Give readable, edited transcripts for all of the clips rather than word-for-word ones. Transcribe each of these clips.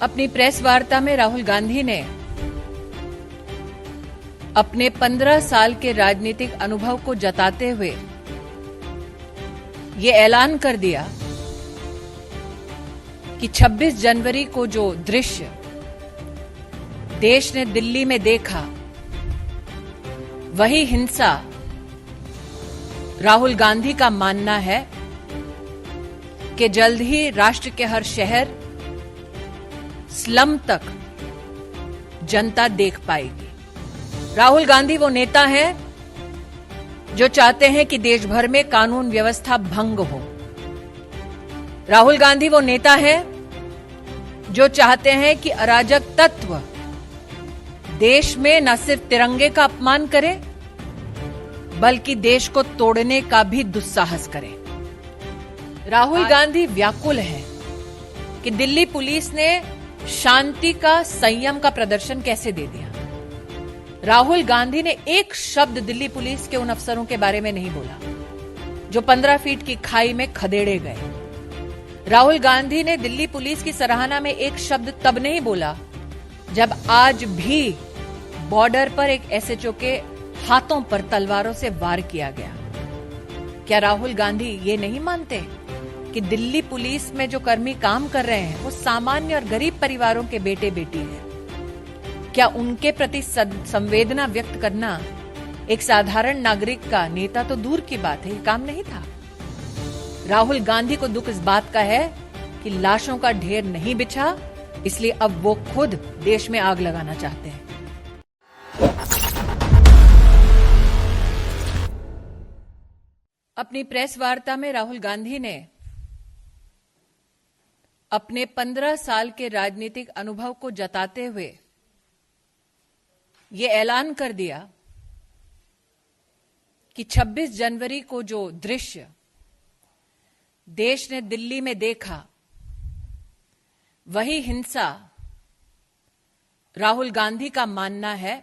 अपनी प्रेस वार्ता में राहुल गांधी ने अपने 15 साल के राजनीतिक अनुभव को जताते हुए ये ऐलान कर दिया कि 26 जनवरी को जो दृश्य देश ने दिल्ली में देखा, वही हिंसा राहुल गांधी का मानना है कि जल्द ही राष्ट्र के हर शहर, स्लम तक जनता देख पाएगी। राहुल गांधी वो नेता हैं जो चाहते हैं कि देश भर में कानून व्यवस्था भंग हो। राहुल गांधी वो नेता हैं जो चाहते हैं कि अराजक तत्व देश में न सिर्फ तिरंगे का अपमान करे, बल्कि देश को तोड़ने का भी दुस्साहस करे। राहुल गांधी व्याकुल हैं कि दिल्ली पुलिस ने शांति का, संयम का प्रदर्शन कैसे दे दिया। राहुल गांधी ने एक शब्द दिल्ली पुलिस के उन अफसरों के बारे में नहीं बोला जो 15 फीट की खाई में खदेड़े गए। राहुल गांधी ने दिल्ली पुलिस की सराहना में एक शब्द तब नहीं बोला जब आज भी बॉर्डर पर एक एसएचओ के हाथों पर तलवारों से वार किया गया। क्या राहुल गांधी ये नहीं मानते कि दिल्ली पुलिस में जो कर्मी काम कर रहे हैं वो सामान्य और गरीब परिवारों के बेटे बेटी हैं? क्या उनके प्रति संवेदना व्यक्त करना एक साधारण नागरिक का, नेता तो दूर की बात है, ये काम नहीं था? राहुल गांधी को दुख इस बात का है कि लाशों का ढेर नहीं बिछा, इसलिए अब वो खुद देश में आग लगाना चाहते हैं। अपनी प्रेस वार्ता में राहुल गांधी ने अपने 15 साल के राजनीतिक अनुभव को जताते हुए ये ऐलान कर दिया कि 26 जनवरी को जो दृश्य देश ने दिल्ली में देखा, वही हिंसा राहुल गांधी का मानना है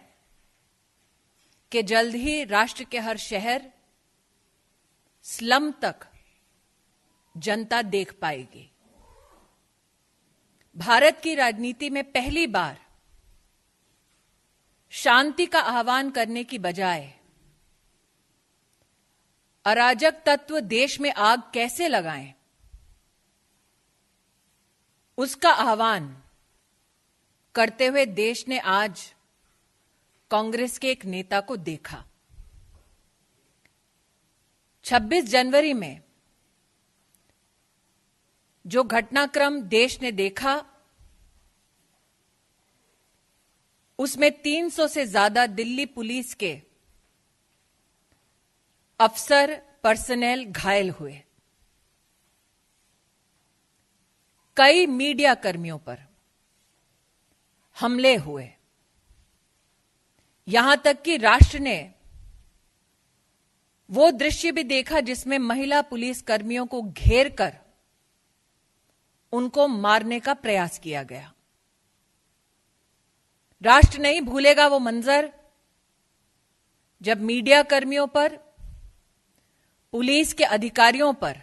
कि जल्द ही राष्ट्र के हर शहर, स्लम तक जनता देख पाएगी। भारत की राजनीति में पहली बार शांति का आह्वान करने की बजाय अराजक तत्व देश में आग कैसे लगाएं, उसका आह्वान करते हुए देश ने आज कांग्रेस के एक नेता को देखा। 26 जनवरी में जो घटनाक्रम देश ने देखा, उसमें 300 से ज्यादा दिल्ली पुलिस के अफसर, पर्सनेल घायल हुए। कई मीडिया कर्मियों पर हमले हुए। यहां तक कि राष्ट्र ने वो दृश्य भी देखा जिसमें महिला पुलिस कर्मियों को घेर कर उनको मारने का प्रयास किया गया। राष्ट्र नहीं भूलेगा वो मंजर जब मीडिया कर्मियों पर, पुलिस के अधिकारियों पर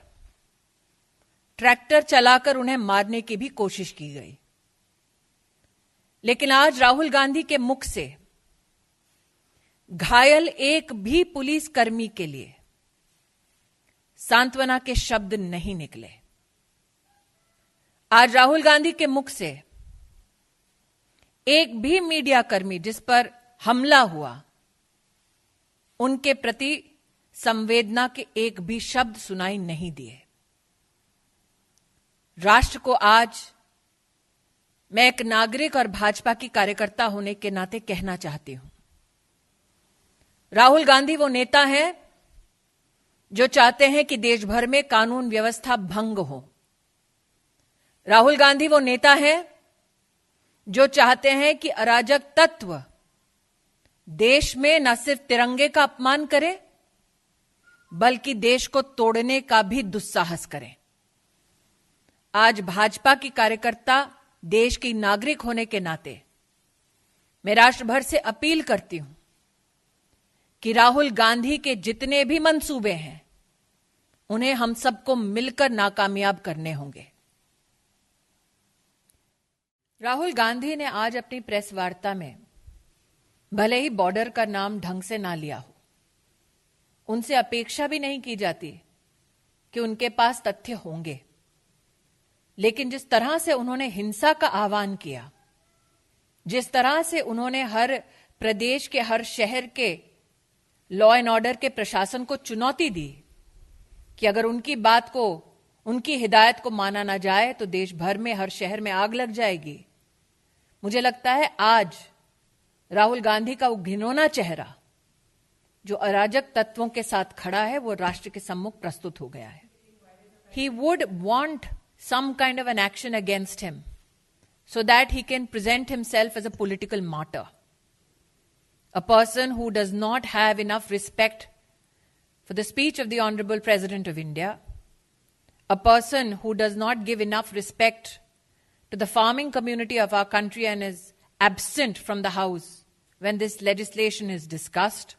ट्रैक्टर चलाकर उन्हें मारने की भी कोशिश की गई। लेकिन आज राहुल गांधी के मुख से घायल एक भी पुलिस कर्मी के लिए सांत्वना के शब्द नहीं निकले। आज राहुल गांधी के मुख से एक भी मीडिया कर्मी जिस पर हमला हुआ, उनके प्रति संवेदना के एक भी शब्द सुनाई नहीं दिए। राष्ट्र को आज मैं एक नागरिक और भाजपा की कार्यकर्ता होने के नाते कहना चाहती हूं, राहुल गांधी वो नेता हैं जो चाहते हैं कि देश भर में कानून व्यवस्था भंग हो। राहुल गांधी वो नेता हैं जो चाहते हैं कि अराजक तत्व देश में न सिर्फ तिरंगे का अपमान करे, बल्कि देश को तोड़ने का भी दुस्साहस करें। आज भाजपा की कार्यकर्ता, देश की नागरिक होने के नाते मैं राष्ट्र भर से अपील करती हूं कि राहुल गांधी के जितने भी मंसूबे हैं, उन्हें हम सबको मिलकर नाकामयाब करने होंगे। राहुल गांधी ने आज अपनी प्रेस वार्ता में भले ही बॉर्डर का नाम ढंग से ना लिया हो, उनसे अपेक्षा भी नहीं की जाती कि उनके पास तथ्य होंगे, लेकिन जिस तरह से उन्होंने हिंसा का आह्वान किया, जिस तरह से उन्होंने हर प्रदेश के हर शहर के लॉ एंड ऑर्डर के प्रशासन को चुनौती दी कि अगर उनकी बात को, उनकी हिदायत को माना ना जाए तो देश भर में हर शहर में आग लग जाएगी। मुझे लगता है आज राहुल गांधी का वो घिनौना चेहरा जो अराजक तत्वों के साथ खड़ा है वो राष्ट्र के सम्मुख प्रस्तुत हो गया है। He would want some kind of an action against him so that he can present himself as a political martyr, a person who does not have enough respect for the speech of the Honorable President of India, a person who does not give enough respect to the farming community of our country and is absent from the House when this legislation is discussed,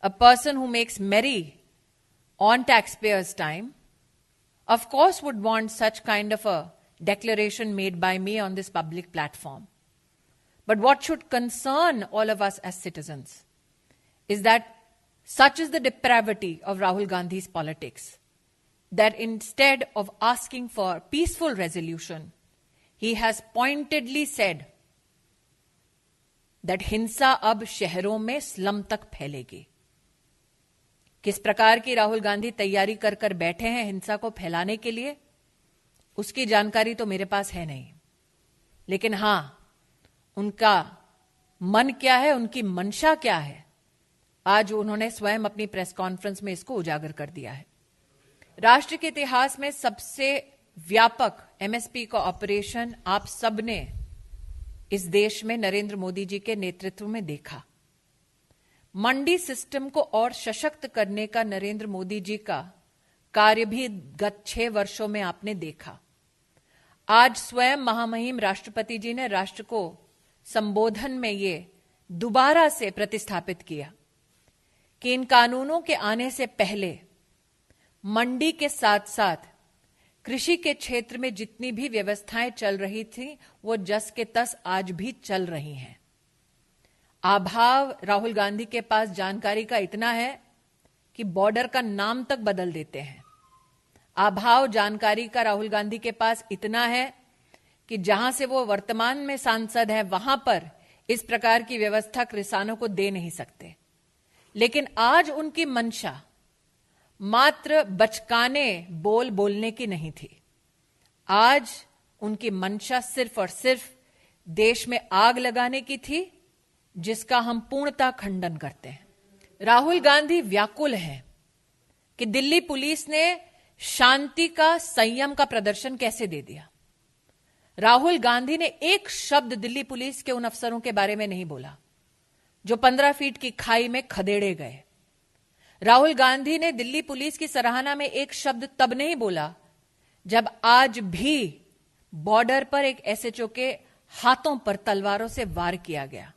a person who makes merry on taxpayers' time, of course would want such kind of a declaration made by me on this public platform. But what should concern all of us as citizens is that such is the depravity of Rahul Gandhi's politics that instead of asking for peaceful resolution, he has pointedly said that हिंसा अब शहरों में slum तक फैलेगी। किस प्रकार की राहुल गांधी तैयारी कर कर बैठे हैं हिंसा को फैलाने के लिए, उसकी जानकारी तो मेरे पास है नहीं, लेकिन हां, उनका मन क्या है, उनकी मंशा क्या है, आज उन्होंने स्वयं अपनी प्रेस कॉन्फ्रेंस में इसको उजागर कर दिया है। राष्ट्र के इतिहास में सबसे व्यापक एमएसपी का ऑपरेशन आप सबने इस देश में नरेंद्र मोदी जी के नेतृत्व में देखा। मंडी सिस्टम को और सशक्त करने का नरेंद्र मोदी जी का कार्य भी गत 6 वर्षों में आपने देखा। आज स्वयं महामहिम राष्ट्रपति जी ने राष्ट्र को संबोधन में ये दोबारा से प्रतिस्थापित किया कि इन कानूनों के आने से पहले मंडी के साथ साथ कृषि के क्षेत्र में जितनी भी व्यवस्थाएं चल रही थी वो जस के तस आज भी चल रही हैं। अभाव राहुल गांधी के पास जानकारी का इतना है कि बॉर्डर का नाम तक बदल देते हैं। अभाव जानकारी का राहुल गांधी के पास इतना है कि जहां से वो वर्तमान में सांसद है वहां पर इस प्रकार की व्यवस्था किसानों को दे नहीं सकते। लेकिन आज उनकी मंशा मात्र बचकाने बोलने की नहीं थी। आज उनकी मंशा सिर्फ और सिर्फ देश में आग लगाने की थी, जिसका हम पूर्णतः खंडन करते हैं। राहुल गांधी व्याकुल हैं कि दिल्ली पुलिस ने शांति का, संयम का प्रदर्शन कैसे दे दिया। राहुल गांधी ने एक शब्द दिल्ली पुलिस के उन अफसरों के बारे में नहीं बोला जो 15 फीट की खाई में खदेड़े गए। राहुल गांधी ने दिल्ली पुलिस की सराहना में एक शब्द तब नहीं बोला जब आज भी बॉर्डर पर एक एसएचओ के हाथों पर तलवारों से वार किया गया।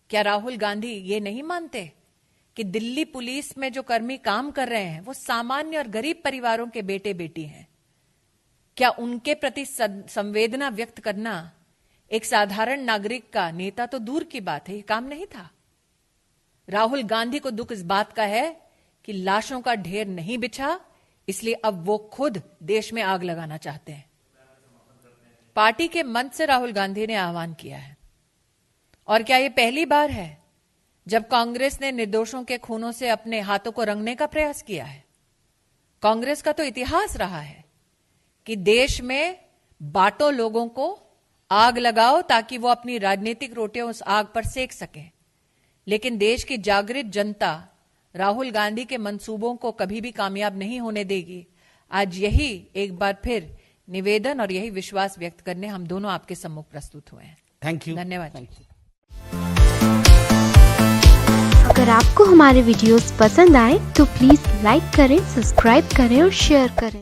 क्या राहुल गांधी ये नहीं मानते कि दिल्ली पुलिस में जो कर्मी काम कर रहे हैं वो सामान्य और गरीब परिवारों के बेटे बेटी हैं? क्या उनके प्रति संवेदना व्यक्त करना एक साधारण नागरिक का, नेता तो दूर की बात है, ये काम नहीं था? राहुल गांधी को दुख इस बात का है कि लाशों का ढेर नहीं बिछा, इसलिए अब वो खुद देश में आग लगाना चाहते हैं। पार्टी के मंच से राहुल गांधी ने आह्वान किया है। और क्या ये पहली बार है जब कांग्रेस ने निर्दोषों के खूनों से अपने हाथों को रंगने का प्रयास किया है? कांग्रेस का तो इतिहास रहा है कि देश में बांटो लोगों को, आग लगाओ ताकि वो अपनी राजनीतिक रोटियां उस आग पर सेक सकें। लेकिन देश की जागृत जनता राहुल गांधी के मंसूबों को कभी भी कामयाब नहीं होने देगी। आज यही एक बार फिर निवेदन और यही विश्वास व्यक्त करने हम दोनों आपके सम्मुख प्रस्तुत हुए हैं। Thank you. धन्यवाद। अगर आपको हमारे वीडियोस पसंद आए तो प्लीज लाइक करें, सब्सक्राइब करें और शेयर करें।